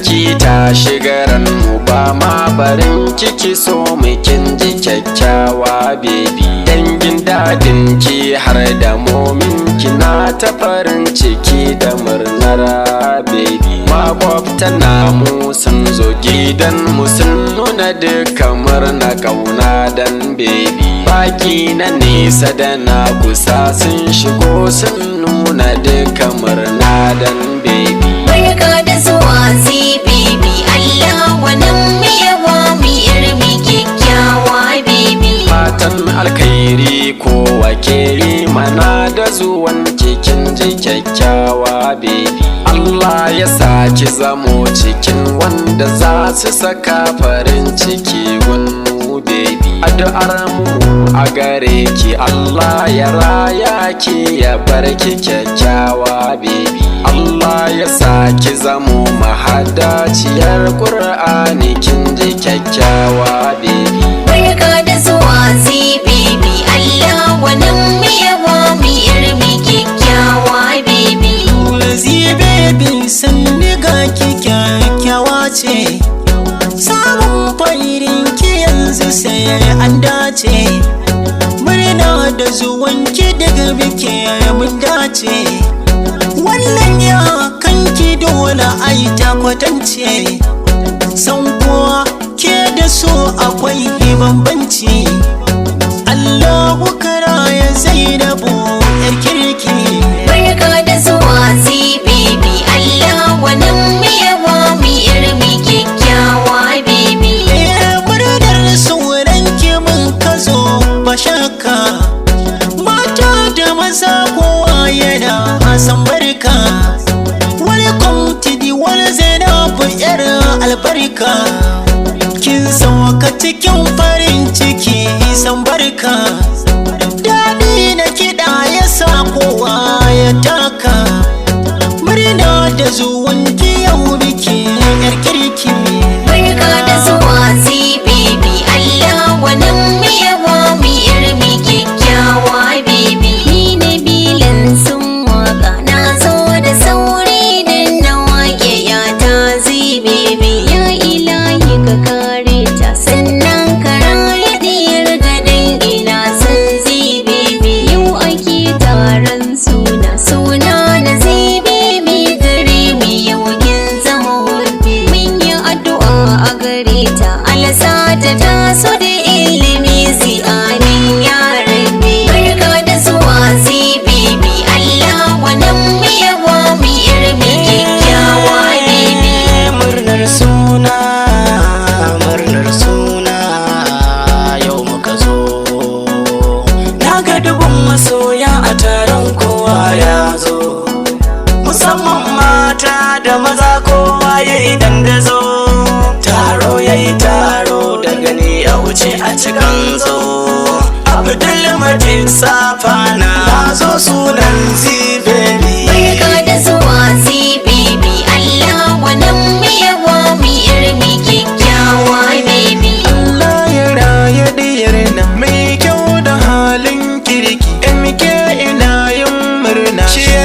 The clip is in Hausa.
ki ta shigaran mu ba ma barin kiki so mu kin ji kyakkyawa baby. Dangin dadin ki har da momin kina ta farin ciki da murnar baby. Makwabta na mu sun zo gidan mu sun nuna duka murna kauna dan baby. Baki na nesa da na kusa sun shigo sun nuna duka murna dan baby. Barka da zuwa baby, Allah wannan mu yawa mu irmi kyakkyawa baby. Fatan alkhairi ko wakili mana da zuwan cikin ji kyakkyawa baby. Allah ya saki zamo cikin wanda za su saka farin ciki gunmu baby. Addu'ar mu a gare ki Allah ya raya ki ya bar ki kyakkyawa baby. Allah ya saki zamo mahadaciyar Qur'ani kin ji kyakkyawa baby. Barka da zuwa baby, Allah wannan mu yawa mu irmi kyakkyawa baby. Baby sanni ga ki kyakkyawa ce, samun farin ki yanzu sai an dace. Murna da zuwan ki daga bike mun dace, wannan ya kanki dole ai ta kwatance. San kuwa ke da so akwai bambanci, Allahu kara ya Zainabu yar kirki. Barka da zuwa baby, Allah wannan mu yawa mu irmi kyakkyawa baby. Murnar sauran ki mun ka zo ba shakka, mata da maza kowa yana san barka. Welcome to the world Zainabu yar albarka, kin sauka cikin farin ciki san barka. Daɗi na kiɗa ya sa kowa ya taka, murna da zuwan ki yau biki yar kirki. Barka da zuwa baby, Allah wannan mu yawa mu irmi kyakkyawa baby. Ni ne bilan sun waka na zo da sauri dan na wake ya ta baby. Ya ilahi ka kare ta sannan ka raya diyar ga dangina san baby. Yau ake taron suna na baby gare mu yau kin zama hote. Mun yi addu'a a gare ta alasa ta taso da ilimi amin ya rabbi. Barka da zuwa baby, Allah wannan mu yawa mu irmi kyakkyawa baby. Murnar suna yau muka zo, na ga dubun masoya a taron kowa ya zo, musamman mata da maza kowa ya yi dandazo. Taro ya yi taro da gani a wuce a cikin zo, Abdul Majid Safana na zo sunan baby.